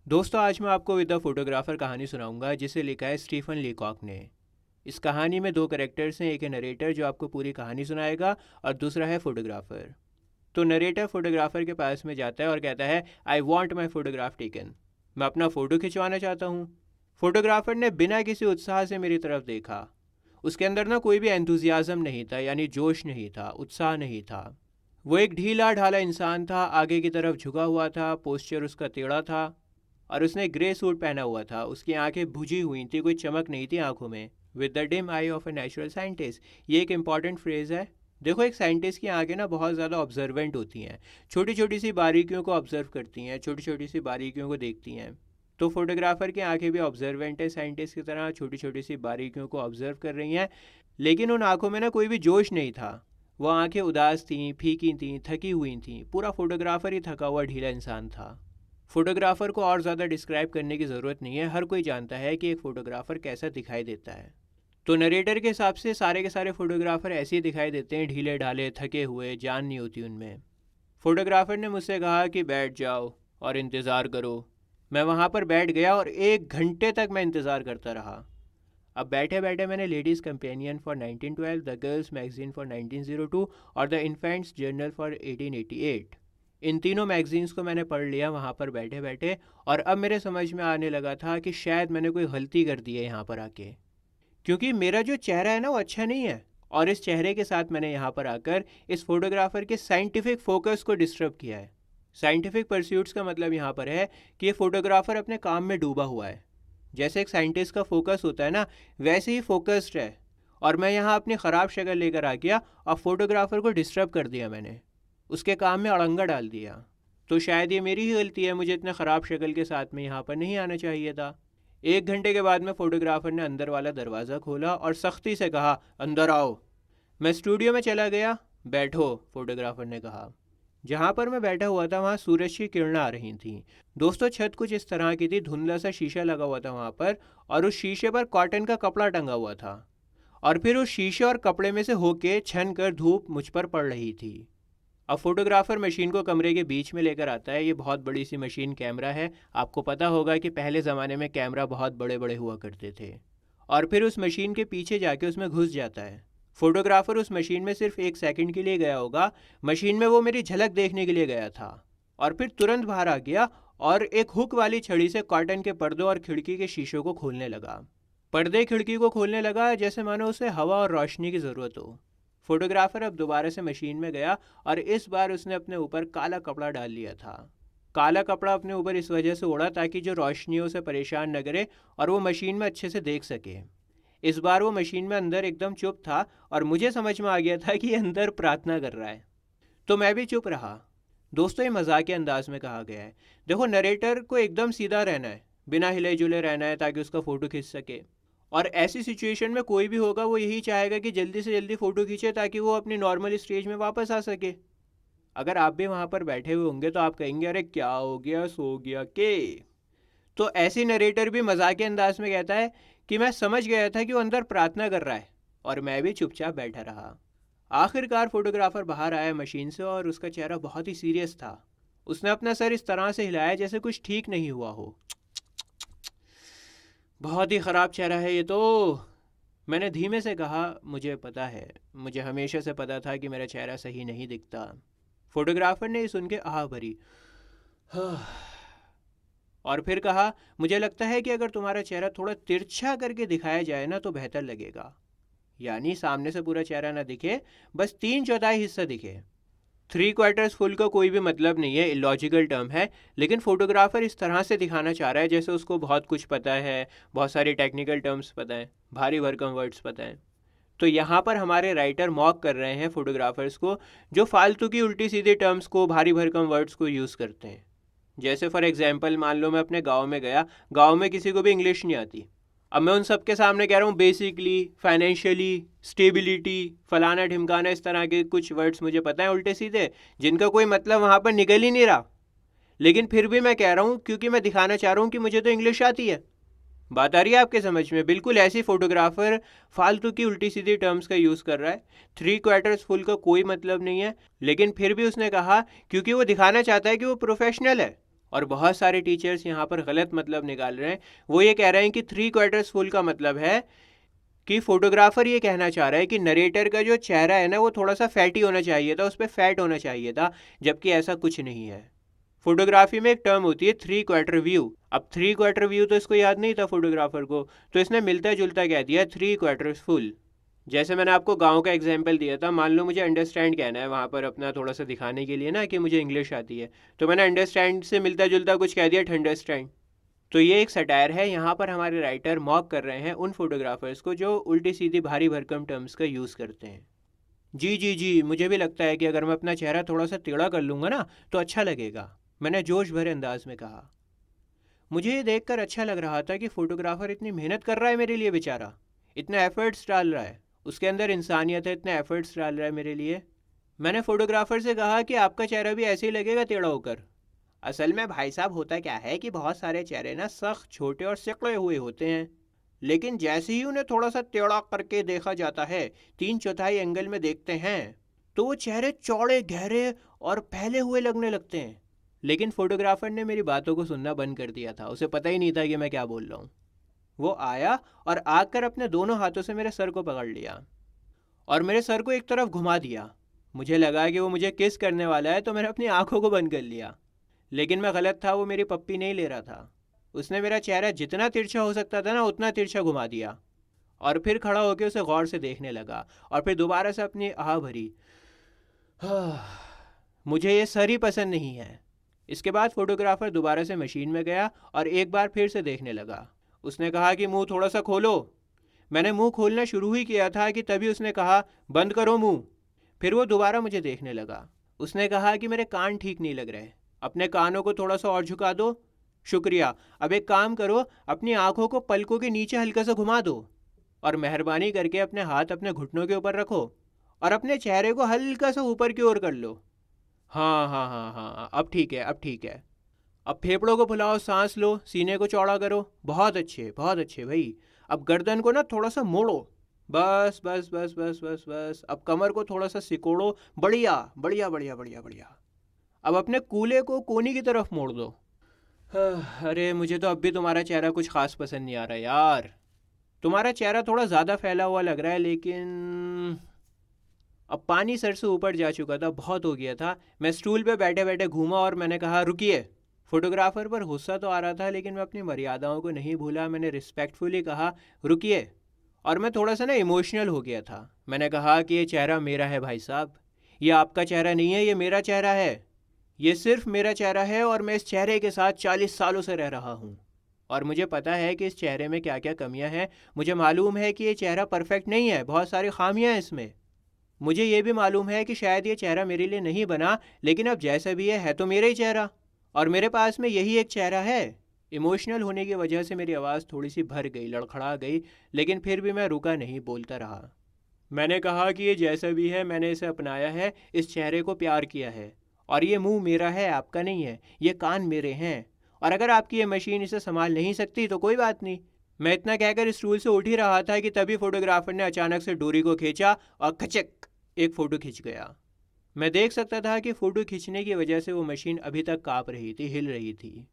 दोस्तों, आज मैं आपको विद द फोटोग्राफर कहानी सुनाऊंगा जिसे लिखा है स्टीफन लीकॉक ने। इस कहानी में दो कैरेक्टर्स हैं, एक है नरेटर जो आपको पूरी कहानी सुनाएगा और दूसरा है फोटोग्राफर। तो नरेटर फोटोग्राफर के पास में जाता है और कहता है, I want my photograph taken. मैं अपना फ़ोटो खिंचवाना चाहता हूँ। फोटोग्राफर ने बिना किसी उत्साह से मेरी तरफ देखा। उसके अंदर ना कोई भी एंथुजियाज़म नहीं था, यानी जोश नहीं था, उत्साह नहीं था। वो एक ढीला ढाला इंसान था, आगे की तरफ झुका हुआ था, पोस्चर उसका टेढ़ा था और उसने ग्रे सूट पहना हुआ था। उसकी आंखें बुझी हुई थी, कोई चमक नहीं थी आंखों में। With the dim I of a natural scientist, ये एक इंपॉर्टेंट फ्रेज है। देखो, एक साइंटिस्ट की आंखें ना बहुत ज़्यादा ऑब्जर्वेंट होती हैं, छोटी छोटी सी बारीकियों को ऑब्जर्व करती हैं, छोटी छोटी सी बारीकियों को देखती हैं। तो फोटोग्राफर की आंखें भी ऑब्जर्वेंट है, साइंटिस्ट की तरह छोटी छोटी सी बारीकियों को ऑब्जर्व कर रही हैं। लेकिन उन आंखों में ना कोई भी जोश नहीं था। वो आंखें उदास थीं, फीकी थीं, थकी हुई थीं। पूरा फोटोग्राफर ही थका हुआ ढीला इंसान था। फोटोग्राफर को और ज़्यादा डिस्क्राइब करने की ज़रूरत नहीं है, हर कोई जानता है कि एक फ़ोटोग्राफ़र कैसा दिखाई देता है। तो नरेटर के हिसाब से सारे के सारे फ़ोटोग्राफ़र ऐसे ही दिखाई देते हैं, ढीले ढाले, थके हुए, जान नहीं होती उनमें। फ़ोटोग्राफ़र ने मुझसे कहा कि बैठ जाओ और इंतज़ार करो। मैं वहाँ पर बैठ गया और 1 घंटे तक मैं इंतज़ार करता रहा। अब बैठे बैठे मैंने ladies companion for 1912, the girls magazine for 1902 और द इन्फेंट्स जर्नल फॉर 1888, इन तीनों मैगजीन्स को मैंने पढ़ लिया वहाँ पर बैठे बैठे। और अब मेरे समझ में आने लगा था कि शायद मैंने कोई गलती कर दी है यहाँ पर आके, क्योंकि मेरा जो चेहरा है ना वो अच्छा नहीं है। और इस चेहरे के साथ मैंने यहाँ पर आकर इस फोटोग्राफर के साइंटिफिक फोकस को डिस्टर्ब किया है। साइंटिफिक परस्यूट्स का मतलब यहाँ पर है कि ये फोटोग्राफर अपने काम में डूबा हुआ है। जैसे एक साइंटिस्ट का फोकस होता है ना, वैसे ही फोकस्ड है। और मैं यहाँ अपनी ख़राब शक्ल लेकर आ गया और फोटोग्राफर को डिस्टर्ब कर दिया मैंने, उसके काम में अड़ंगा डाल दिया। तो शायद ये मेरी ही गलती है, मुझे इतने ख़राब शक्ल के साथ में यहाँ पर नहीं आना चाहिए था। 1 घंटे के बाद में फ़ोटोग्राफ़र ने अंदर वाला दरवाज़ा खोला और सख्ती से कहा, अंदर आओ। मैं स्टूडियो में चला गया। बैठो, फ़ोटोग्राफ़र ने कहा। जहाँ पर मैं बैठा हुआ था वहाँ सूरज की किरणें आ रही थीं। दोस्तों, छत कुछ इस तरह की थी, धुंधला सा शीशा लगा हुआ था वहाँ पर, और उस शीशे पर कॉटन का कपड़ा टंगा हुआ था। और फिर उस शीशे और कपड़े में से होके छन कर धूप मुझ पर पड़ रही थी। अब फोटोग्राफर मशीन को कमरे के बीच में लेकर आता है। ये बहुत बड़ी सी मशीन कैमरा है। आपको पता होगा कि पहले ज़माने में कैमरा बहुत बड़े बड़े हुआ करते थे। और फिर उस मशीन के पीछे जाके उसमें घुस जाता है। फोटोग्राफर उस मशीन में सिर्फ 1 सेकंड के लिए गया होगा। मशीन में वो मेरी झलक देखने के लिए गया था और फिर तुरंत बाहर आ गया और एक हुक वाली छड़ी से कॉटन के पर्दों और खिड़की के शीशों को खोलने लगा। पर्दे खिड़की को खोलने लगा जैसे मानो उसे हवा और रोशनी की ज़रूरत हो। फोटोग्राफर अब दोबारा से मशीन में गया और इस बार उसने अपने ऊपर काला कपड़ा डाल लिया था। काला कपड़ा अपने ऊपर इस वजह से ओढ़ा ताकि जो रोशनियों से परेशान न करे और वो मशीन में अच्छे से देख सके। इस बार वो मशीन में अंदर एकदम चुप था और मुझे समझ में आ गया था कि ये अंदर प्रार्थना कर रहा है। तो मैं भी चुप रहा। दोस्तों, ये मजाक के अंदाज में कहा गया है। देखो, नरेटर को एकदम सीधा रहना है, बिना हिले जुले रहना है ताकि उसका फ़ोटो खींच सके। और ऐसी सिचुएशन में कोई भी होगा वो यही चाहेगा कि जल्दी से जल्दी फ़ोटो खींचे ताकि वो अपनी नॉर्मल स्टेज में वापस आ सके। अगर आप भी वहाँ पर बैठे हुए होंगे तो आप कहेंगे, अरे क्या हो गया, सो गया के। तो ऐसी नरेटर भी मजाक के अंदाज में कहता है कि मैं समझ गया था कि वो अंदर प्रार्थना कर रहा है, और मैं भी चुपचाप बैठा रहा। आखिरकार फोटोग्राफर बाहर आया मशीन से और उसका चेहरा बहुत ही सीरियस था। उसने अपना सर इस तरह से हिलाया जैसे कुछ ठीक नहीं हुआ हो। बहुत ही ख़राब चेहरा है ये तो, मैंने धीमे से कहा। मुझे पता है, मुझे हमेशा से पता था कि मेरा चेहरा सही नहीं दिखता। फोटोग्राफर ने सुन के आह भरी और फिर कहा, मुझे लगता है कि अगर तुम्हारा चेहरा थोड़ा तिरछा करके दिखाया जाए ना तो बेहतर लगेगा। यानी सामने से पूरा चेहरा ना दिखे, बस 3/4 हिस्सा दिखे। 3/4 फुल का कोई भी मतलब नहीं है, इलॉजिकल टर्म है। लेकिन फोटोग्राफर इस तरह से दिखाना चाह रहा है जैसे उसको बहुत कुछ पता है, बहुत सारी टेक्निकल टर्म्स पता है, भारी भरकम वर्ड्स पता है। तो यहाँ पर हमारे राइटर मॉक कर रहे हैं फोटोग्राफर्स को, जो फालतू की उल्टी सीधी टर्म्स को, भारी भरकम वर्ड्स को यूज़ करते हैं। जैसे फॉर एग्जांपल, मान लो मैं अपने गांव में गया, गांव में किसी को भी इंग्लिश नहीं आती। अब मैं उन सब के सामने कह रहा हूँ बेसिकली, फाइनेंशियली, स्टेबिलिटी, फलाना ढिमकाना, इस तरह के कुछ वर्ड्स मुझे पता है उल्टे सीधे, जिनका कोई मतलब वहाँ पर निकल ही नहीं रहा। लेकिन फिर भी मैं कह रहा हूँ क्योंकि मैं दिखाना चाह रहा हूँ कि मुझे तो इंग्लिश आती है। बात आ रही है आपके समझ में? बिल्कुल ऐसी फोटोग्राफर फालतू की उल्टी सीधी टर्म्स का यूज़ कर रहा है। 3/4 फुल का कोई मतलब नहीं है, लेकिन फिर भी उसने कहा क्योंकि वो दिखाना चाहता है कि वो प्रोफेशनल है और बहुत सारे टीचर्स यहाँ पर गलत मतलब निकाल रहे हैं। वो ये कह रहे हैं कि 3/4 फुल का मतलब है कि फोटोग्राफर ये कहना चाह रहा है कि नरेटर का जो चेहरा है ना वो थोड़ा सा फैटी होना चाहिए था, उस पर फैट होना चाहिए था, जबकि ऐसा कुछ नहीं है। फोटोग्राफी में एक टर्म होती है 3/4 व्यू। अब 3/4 व्यू तो इसको याद नहीं था फोटोग्राफर को, तो इसने मिलता जुलता कह दिया 3/4 फुल। जैसे मैंने आपको गांव का एग्जांपल दिया था, मान लो मुझे अंडरस्टैंड कहना है वहाँ पर अपना थोड़ा सा दिखाने के लिए ना कि मुझे इंग्लिश आती है, तो मैंने अंडरस्टैंड से मिलता जुलता कुछ कह दिया ठंडरस्टैंड। तो ये एक सटायर है। यहाँ पर हमारे राइटर मॉक कर रहे हैं उन फोटोग्राफर्स को जो उल्टी सीधी भारी भरकम टर्म्स का यूज़ करते हैं। जी जी जी, मुझे भी लगता है कि अगर मैं अपना चेहरा थोड़ा सा टेढ़ा कर लूँगा ना तो अच्छा लगेगा, मैंने जोश भरे अंदाज में कहा। मुझे ये देखकर अच्छा लग रहा था कि फोटोग्राफर इतनी मेहनत कर रहा है मेरे लिए बेचारा, इतने एफर्ट्स डाल रहा है, उसके अंदर इंसानियत है, इतने एफर्ट्स डाल रहा है मेरे लिए। मैंने फोटोग्राफर से कहा कि आपका चेहरा भी ऐसे ही लगेगा टेढ़ा होकर। असल में भाई साहब होता क्या है कि बहुत सारे चेहरे ना सख्त छोटे और सिकड़े हुए होते हैं, लेकिन जैसे ही उन्हें थोड़ा सा टेढ़ा करके देखा जाता है, 3/4 एंगल में देखते हैं, तो वो चेहरे चौड़े गहरे और फैले हुए लगने लगते हैं। लेकिन फोटोग्राफर ने मेरी बातों को सुनना बंद कर दिया था, उसे पता ही नहीं था कि मैं क्या बोल रहा हूँ। वो आया और आकर अपने दोनों हाथों से मेरे सर को पकड़ लिया और मेरे सर को एक तरफ घुमा दिया। मुझे लगा कि वो मुझे किस करने वाला है, तो मैंने अपनी आंखों को बंद कर लिया। लेकिन मैं गलत था, वो मेरी पप्पी नहीं ले रहा था। उसने मेरा चेहरा जितना तिरछा हो सकता था ना उतना तिरछा घुमा दिया और फिर खड़ा होकर उसे गौर से देखने लगा और फिर दोबारा से अपनी आह भरी। मुझे ये सर ही पसंद नहीं है। इसके बाद फोटोग्राफर दोबारा से मशीन में गया और एक बार फिर से देखने लगा। उसने कहा कि मुंह थोड़ा सा खोलो। मैंने मुंह खोलना शुरू ही किया था कि तभी उसने कहा बंद करो मुंह। फिर वो दोबारा मुझे देखने लगा। उसने कहा कि मेरे कान ठीक नहीं लग रहे, अपने कानों को थोड़ा सा और झुका दो। शुक्रिया। अब एक काम करो, अपनी आंखों को पलकों के नीचे हल्का सा घुमा दो और मेहरबानी करके अपने हाथ अपने घुटनों के ऊपर रखो और अपने चेहरे को हल्का सा ऊपर की ओर कर लो। हाँ हाँ हाँ हाँ, अब ठीक है, अब ठीक है। अब फेफड़ों को फुलाओ, सांस लो, सीने को चौड़ा करो। बहुत अच्छे भाई। अब गर्दन को ना थोड़ा सा मोड़ो। बस बस बस बस बस बस। अब कमर को थोड़ा सा सिकोड़ो। बढ़िया बढ़िया बढ़िया बढ़िया बढ़िया। अब अपने कूल्हे को कोनी की तरफ मोड़ दो। अरे मुझे तो अब भी तुम्हारा चेहरा कुछ खास पसंद नहीं आ रहा यार। तुम्हारा चेहरा थोड़ा ज़्यादा फैला हुआ लग रहा है, लेकिन अब पानी सर से ऊपर जा चुका था, बहुत हो गया था। मैं स्टूल पे बैठे बैठे घूमा और मैंने कहा रुकिए। फोटोग्राफर पर गुस्सा तो आ रहा था, लेकिन मैं अपनी मर्यादाओं को नहीं भूला। मैंने रिस्पेक्टफुली कहा रुकिए। और मैं थोड़ा सा ना इमोशनल हो गया था। मैंने कहा कि ये चेहरा मेरा है भाई साहब, ये आपका चेहरा नहीं है, ये मेरा चेहरा है। ये सिर्फ मेरा चेहरा है और मैं इस चेहरे के साथ 40 सालों से रह रहा हूँ। और मुझे पता है कि इस चेहरे में क्या क्या कमियां हैं। मुझे मालूम है कि ये चेहरा परफेक्ट नहीं है, बहुत सारी खामियां हैं इसमें। मुझे ये भी मालूम है कि शायद ये चेहरा मेरे लिए नहीं बना, लेकिन अब जैसा भी है तो मेरा ही चेहरा, और मेरे पास में यही एक चेहरा है। इमोशनल होने की वजह से मेरी आवाज़ थोड़ी सी भर गई, लड़खड़ा गई, लेकिन फिर भी मैं रुका नहीं, बोलता रहा। मैंने कहा कि ये जैसा भी है मैंने इसे अपनाया है, इस चेहरे को प्यार किया है, और ये मुंह मेरा है, आपका नहीं है। ये कान मेरे हैं, और अगर आपकी ये मशीन इसे संभाल नहीं सकती तो कोई बात नहीं। मैं इतना कहकर स्टूल से उठ ही रहा था कि तभी फोटोग्राफर ने अचानक से डोरी को खींचा और खचक एक फ़ोटो खिंच गया। मैं देख सकता था कि फ़ोटो खींचने की वजह से वो मशीन अभी तक काँप रही थी, हिल रही थी।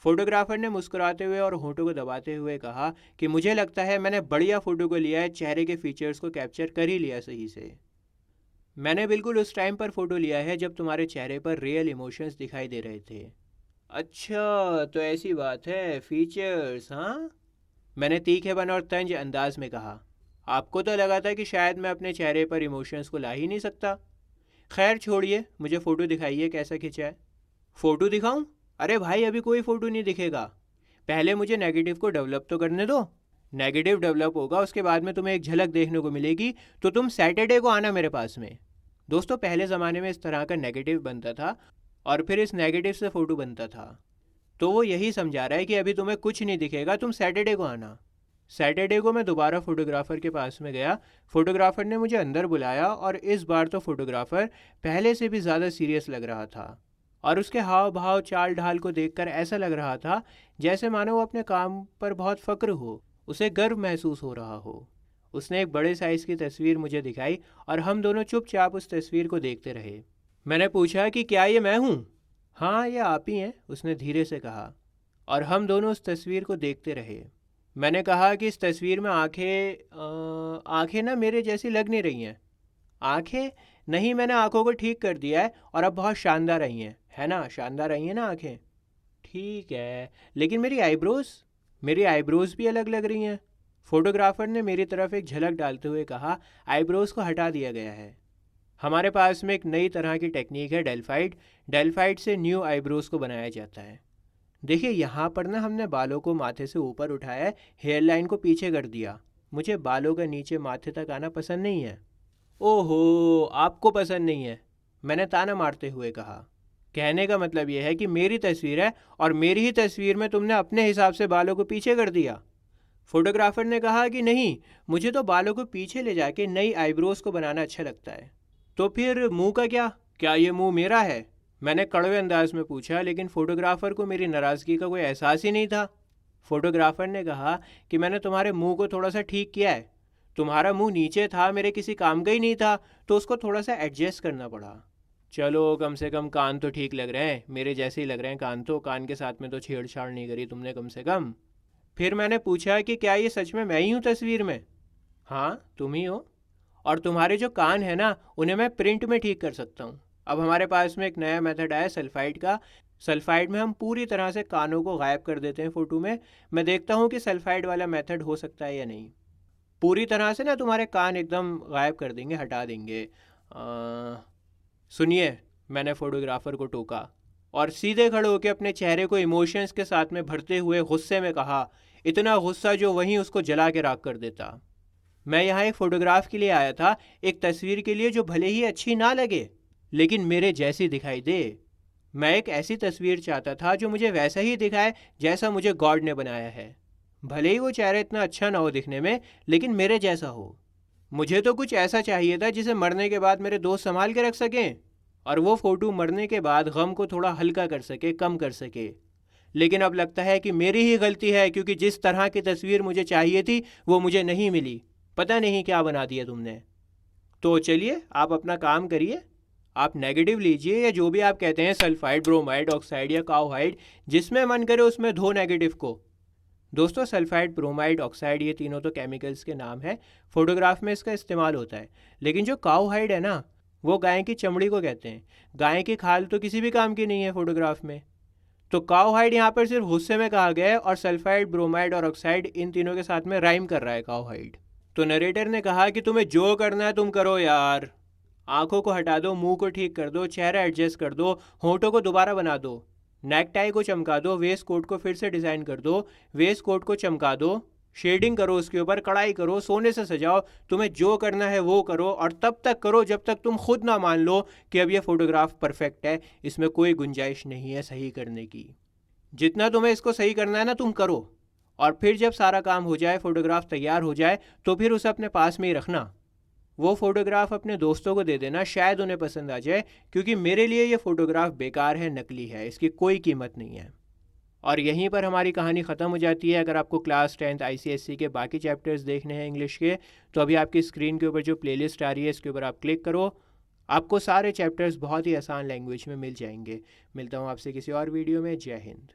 फोटोग्राफर ने मुस्कुराते हुए और होंठों को दबाते हुए कहा कि मुझे लगता है मैंने बढ़िया फ़ोटो को लिया है, चेहरे के फीचर्स को कैप्चर कर ही लिया सही से। मैंने बिल्कुल उस टाइम पर फ़ोटो लिया है जब तुम्हारे चेहरे पर रियल इमोशंस दिखाई दे रहे थे। अच्छा तो ऐसी बात है, फीचर्स हाँ। मैंने तीखेपन और तंज अंदाज में कहा। आपको तो लगा था कि शायद मैं अपने चेहरे पर इमोशंस को ला ही नहीं सकता। खैर छोड़िए, मुझे फ़ोटो दिखाइए कैसा खिंचा है। फ़ोटो दिखाऊं? अरे भाई अभी कोई फ़ोटो नहीं दिखेगा, पहले मुझे नेगेटिव को डेवलप तो करने दो। नेगेटिव डेवलप होगा, उसके बाद में तुम्हें एक झलक देखने को मिलेगी, तो तुम सैटरडे को आना मेरे पास में। दोस्तों पहले ज़माने में इस तरह का नेगेटिव बनता था और फिर इस नेगेटिव से फ़ोटो बनता था। तो वो यही समझा रहा है कि अभी तुम्हें कुछ नहीं दिखेगा, तुम सैटरडे को आना। सैटरडे को मैं दोबारा फोटोग्राफर के पास में गया। फोटोग्राफर ने मुझे अंदर बुलाया और इस बार तो फोटोग्राफर पहले से भी ज़्यादा सीरियस लग रहा था और उसके हाव भाव चाल ढाल को देखकर ऐसा लग रहा था जैसे मानो वो अपने काम पर बहुत फ़क्र हो, उसे गर्व महसूस हो रहा हो। उसने एक बड़े साइज़ की तस्वीर मुझे दिखाई और हम दोनों चुपचाप उस तस्वीर को देखते रहे। मैंने पूछा कि क्या ये मैं हूँ? हाँ, ये आप ही हैं, उसने धीरे से कहा। और हम दोनों उस तस्वीर को देखते रहे। मैंने कहा कि इस तस्वीर में आंखें ना मेरे जैसी लग नहीं रही हैं। आंखें? नहीं, मैंने आंखों को ठीक कर दिया है और अब बहुत शानदार आई हैं, है ना? शानदार आई हैं ना आंखें? ठीक है, लेकिन मेरी आईब्रोज भी अलग लग रही हैं। फोटोग्राफर ने मेरी तरफ एक झलक डालते हुए कहा, आईब्रोज को हटा दिया गया है। हमारे पास में एक नई तरह की टेक्निक है, डेल्फाइड से न्यू आईब्रोज को बनाया जाता है। देखिए, यहाँ पर ना हमने बालों को माथे से ऊपर उठाया है, हेयर लाइन को पीछे कर दिया। मुझे बालों का नीचे माथे तक आना पसंद नहीं है। ओहो, आपको पसंद नहीं है? मैंने ताना मारते हुए कहा। कहने का मतलब यह है कि मेरी तस्वीर है और मेरी ही तस्वीर में तुमने अपने हिसाब से बालों को पीछे कर दिया। फोटोग्राफर ने कहा कि नहीं, मुझे तो बालों को पीछे ले जाके नई आईब्रोज को बनाना अच्छा लगता है। तो फिर मुंह का क्या ये मुंह मेरा है? मैंने कड़वे अंदाज में पूछा, लेकिन फोटोग्राफर को मेरी नाराज़गी का कोई एहसास ही नहीं था। फोटोग्राफर ने कहा कि मैंने तुम्हारे मुंह को थोड़ा सा ठीक किया है। तुम्हारा मुंह नीचे था, मेरे किसी काम का ही नहीं था, तो उसको थोड़ा सा एडजस्ट करना पड़ा। चलो, कम से कम कान तो ठीक लग रहे हैं, मेरे जैसे ही लग रहे हैं कान तो। कान के साथ में तो छेड़छाड़ नहीं करी तुमने कम से कम। फिर मैंने पूछा कि क्या ये सच में मैं ही हूँ तस्वीर में? हाँ, तुम ही हो। और तुम्हारे जो कान है ना, उन्हें मैं प्रिंट में ठीक कर सकता हूँ। अब हमारे पास में एक नया मेथड आया सल्फाइड का। सल्फाइड में हम पूरी तरह से कानों को गायब कर देते हैं फ़ोटो में। मैं देखता हूँ कि सल्फाइड वाला मेथड हो सकता है या नहीं। पूरी तरह से ना तुम्हारे कान एकदम गायब कर देंगे, हटा देंगे। सुनिए, मैंने फोटोग्राफर को टोका और सीधे खड़े होकर अपने चेहरे को इमोशंस के साथ में भरते हुए गुस्से में कहा, इतना गुस्सा जो वहीं उसको जला के राख कर देता। मैं यहाँ एक फ़ोटोग्राफ के लिए आया था, एक तस्वीर के लिए जो भले ही अच्छी ना लगे लेकिन मेरे जैसी दिखाई दे। मैं एक ऐसी तस्वीर चाहता था जो मुझे वैसा ही दिखाए जैसा मुझे गॉड ने बनाया है। भले ही वो चेहरा इतना अच्छा ना हो दिखने में, लेकिन मेरे जैसा हो। मुझे तो कुछ ऐसा चाहिए था जिसे मरने के बाद मेरे दोस्त संभाल के रख सकें, और वो फ़ोटो मरने के बाद गम को थोड़ा हल्का कर सके, कम कर सके। लेकिन अब लगता है कि मेरी ही गलती है, क्योंकि जिस तरह की तस्वीर मुझे चाहिए थी वो मुझे नहीं मिली। पता नहीं क्या बना दिया तुमने। तो चलिए, आप अपना काम करिए। आप नेगेटिव लीजिए या जो भी आप कहते हैं, सल्फाइड, ब्रोमाइड, ऑक्साइड या काओहाइड, जिसमें मन करे उसमें धो नेगेटिव को। दोस्तों, सल्फाइड, ब्रोमाइड, ऑक्साइड, ये तीनों तो केमिकल्स के नाम हैं। फोटोग्राफ में इसका इस्तेमाल होता है। लेकिन जो काओहाइड है ना, वो गाय की चमड़ी को कहते हैं। गाय की खाल तो किसी भी काम की नहीं है फोटोग्राफ में। तो काओहाइड यहाँ पर सिर्फ गुस्से में कहा गया है, और सल्फाइड, ब्रोमाइड और ऑक्साइड इन तीनों के साथ में राइम कर रहा है काओहाइड। तो नरेटर ने कहा कि तुम्हें जो करना है तुम करो यार। आंखों को हटा दो, मुंह को ठीक कर दो, चेहरा एडजस्ट कर दो, होठों को दोबारा बना दो, नेक टाई को चमका दो, वेस्ट कोट को फिर से डिज़ाइन कर दो, वेस्ट कोट को चमका दो, शेडिंग करो, उसके ऊपर कढ़ाई करो, सोने से सजाओ। तुम्हें जो करना है वो करो, और तब तक करो जब तक तुम खुद ना मान लो कि अब ये फ़ोटोग्राफ परफेक्ट है, इसमें कोई गुंजाइश नहीं है सही करने की। जितना तुम्हें इसको सही करना है ना, तुम करो। और फिर जब सारा काम हो जाए, फ़ोटोग्राफ तैयार हो जाए, तो फिर उसे अपने पास में ही रखना। वो फ़ोटोग्राफ अपने दोस्तों को दे देना, शायद उन्हें पसंद आ जाए, क्योंकि मेरे लिए ये फ़ोटोग्राफ बेकार है, नकली है, इसकी कोई कीमत नहीं है। और यहीं पर हमारी कहानी ख़त्म हो जाती है। अगर आपको क्लास 10th ICSE के बाकी चैप्टर्स देखने हैं इंग्लिश के, तो अभी आपकी स्क्रीन के ऊपर जो प्लेलिस्ट आ रही है, इसके ऊपर आप क्लिक करो। आपको सारे चैप्टर्स बहुत ही आसान लैंग्वेज में मिल जाएंगे। मिलता हूँ आपसे किसी और वीडियो में। जय हिंद।